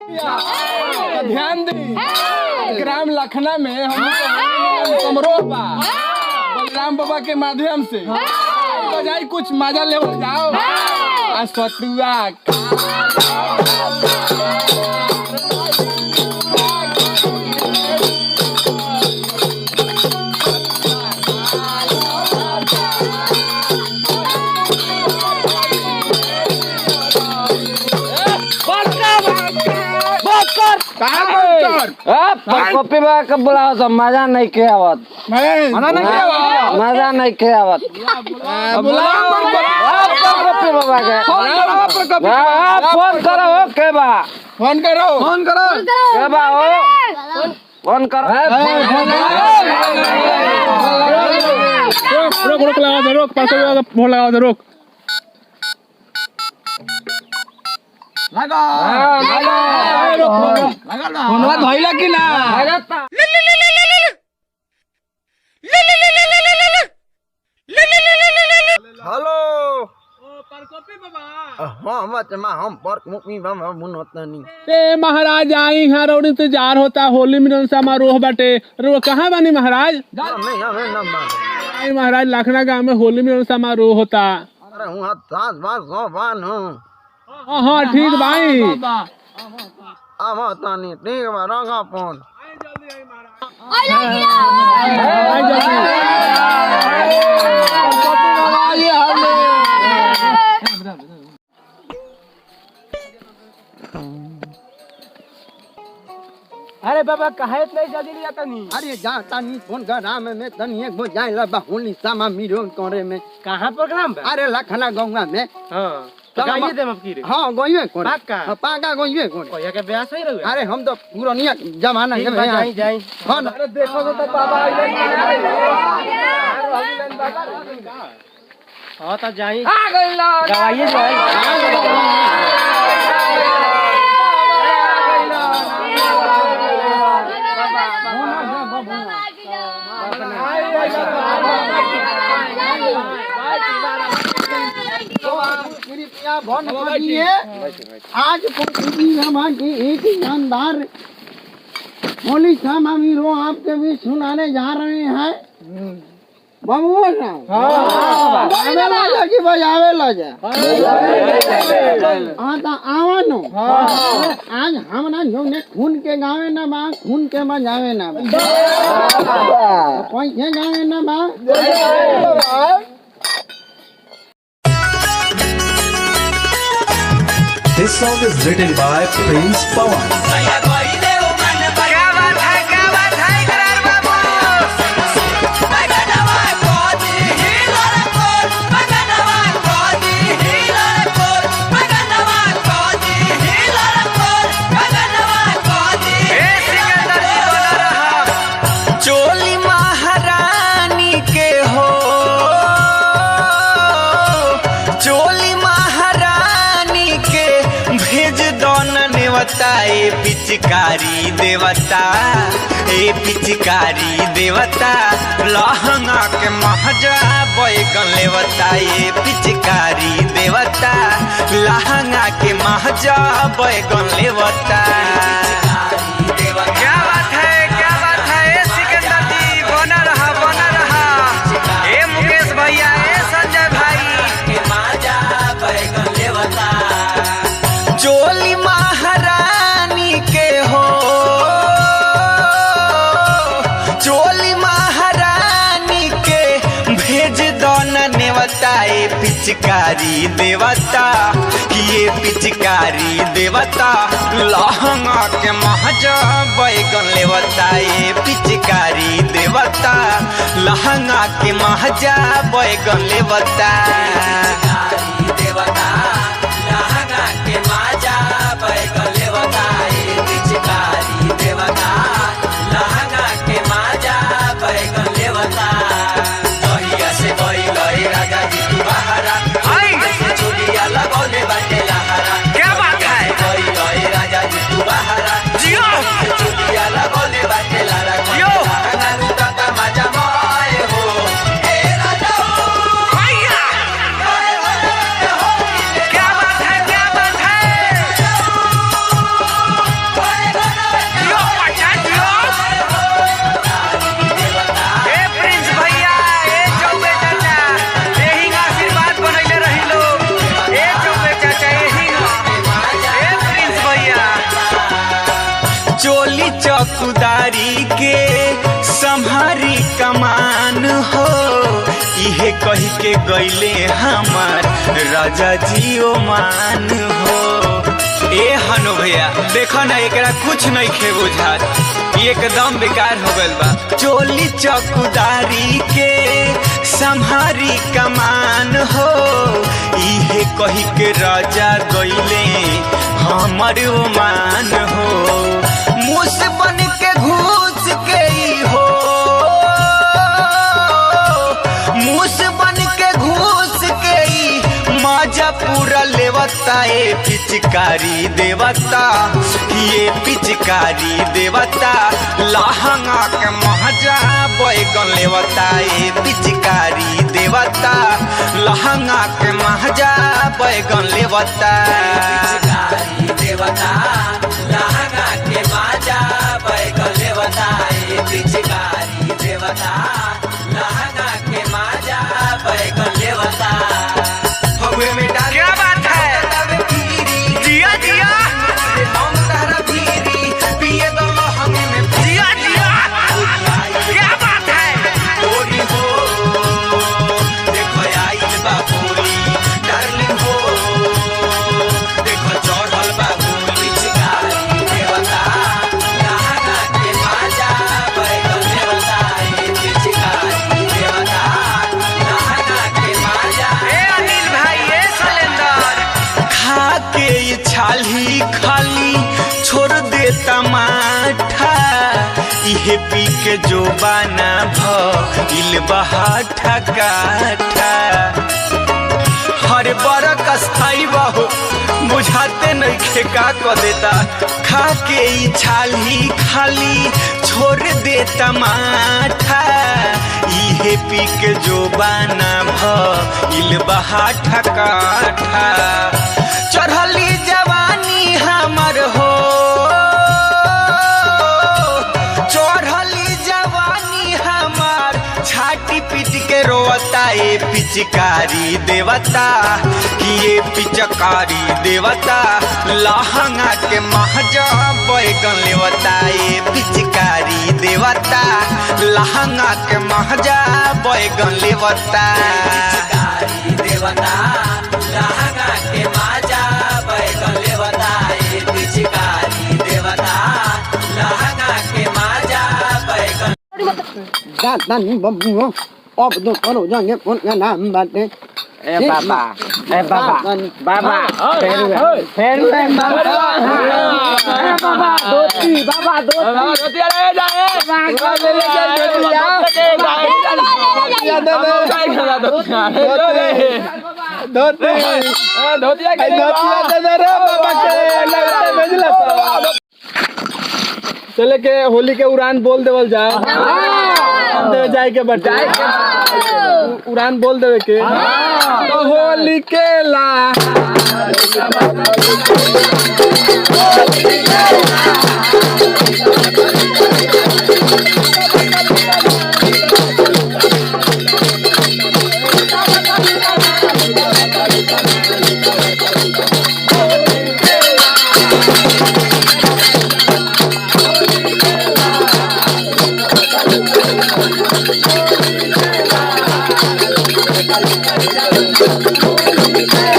ध्यान दी ग्राम लखना में हम समारोह बा बलराम बाबा के माध्यम से बजाई कुछ मजा ले जाओ सतुआ कॉपी बा कब बुलाओ तो मजा नहीं के आवत मजा नहीं के आवत कॉपी बाबा के फोन करो के बा फोन करो के बा हो फोन करो रोक लगा दे रोक फोन लगा दे रोक लगा फोनवा धइला कि ना हेलो परकोपी बाबा हम परकोपी बाबा मुनोतनी ए महाराज आई यहाँ रोड इंतजार होता होली मिलन समारोह बाटे रो कहाँ बानी महाराज आई महाराज लखना गांव में होली मिलन समारोह होता अरे हूँ सास बास सौ बान हूँ हाँ ठीक भाई अब तानी ठीक बा रंगा फोन अरे बाबा कहे नहीं जल्दी नहीं आता नहीं अरे जा तानी फोन करा में तनी एक बो जाए ला होली सामा मिरो करे में कहाँ प्रोग्राम बा अरे लखना गंगा में हाँ गाइए दे मत कीरे हाँ गोइए कोन पाका गोइए कोन कोया के ब्याह सही रहे अरे हम तो पुरानिया जमाना के में जाई हां अरे देखो तो बाबा हां तो जाई आ गइला गवाइए जाई आज हमारी एक शानदार होली सामा मीरो आपके भी सुनाने जा रहे हैं कि बजावे लगे आवनो आज हमरा जोने खून के गावे ना बा खून के बजावे ना बा पैसे गावे ना बा This song is written by Prince Pawan. ए पिचकारी देवता ए पिचकारी देवता लहंगा के महजा बैगन लेवता ए पिचकारी देवता लहंगा के महजा बैगन लेवता क्या बात है सिकंदर जी बना रहा ए मुकेश भैया ए संजय भाई के महजा बैगन लेवता चोली महारानी के हो चोली महारानी के भेज दो न नेवता ए पिचकारी देवता ये पिचकारी देवता लहंगा के महजा बैगन लेवता ए पिचकारी देवता लहंगा के महजा बैगन लेवता देवता लहंगा के महजा बैगन लेवता ए पिचकारी देवता लहंगा के महजा बैगन लेवता कहिया से गई गई राजा जी तू बहारा चुलिया लगौले बाटे लहरा क्या बात है गई गई राजा जी तू बहारा जियो चुलिया लगौले बाटे लहरा जियो नानू तक मजा मोए हो ए राजा हो भैया चौकीदारी के संभारी कमान हो, इहे कही के गईले हमार राजा जी ओ मान हो। ए हनु भैया देखो ना, एकरा कुछ नहीं खे बुझात, एकदम बेकार हो गइल बा। चोली चौकीदारी के संभारी कमान हो, इहे कही के राजा गईले हमर ओ मान हो। मुस बन के घूस के ई हो, मुस बन के घूस के ई माजा पूरा लेवता। ए पिचकारी देवता, ये पिचकारी देवता, लहंगा के महजा बैगन लेवता। ए पिचकारी देवता, लहंगा के महजा बैगन लेवता। पिचकारी देवता लहंगा के माजा बैगन लेवता। ए पिचकारी देवता लहंगा के माजा बैगन लेवता। फगुए में डाल क्या बात है, जिया जिया हम तारा भीरी पिए दो लहंगे में जिया जिया, क्या बात है। होली हो देखो आइल बा होली, डार्लिंग हो देखो चढ़ल बा होली। पिचकारी देवता लहंगा के माजा बैगन लेवता। ए पिचकारी देवता लहंगा के माजा। ए अनिल भाई, ए सलेंदर, खा के ये छाली खाली छोड़ दे टमाठा, इहे पी के जो बाना भइल बहाठा काठा। हर बरक स्थाई बाहु बुझाते नहीं खे का क देता। खा के ई छाली खाली छोड़ दे टमाठा, इहे पी के जो बाना भइल बहाठा काठा। चढ़ली जवानी हमर हो, चढ़ली जवानी हमार छाटी पीट के रोता। ए पिचकारी देवता, ये पिचकारी देवता, लहंगा के महजा बैगन लेवता। ए पिचकारी देवता, लहंगा के महजा बैगन लेवता। पिचकारी देवता लहंगा के माजा बैगन लेवता। ए पिचकारी देवता लहंगा के माजा बैगन। दादानी बब्बू अब तो करो जाएंगे उनका नाम बाटे। ए बाबा, ए बाबा, बाबा, फेर बाबा धोती, बाबा धोती, अरे जाए चले के होली के उड़ान बोल देवल जाए, जाए के बटाए उड़ान बोल देवे के। तो होली के ला Hey!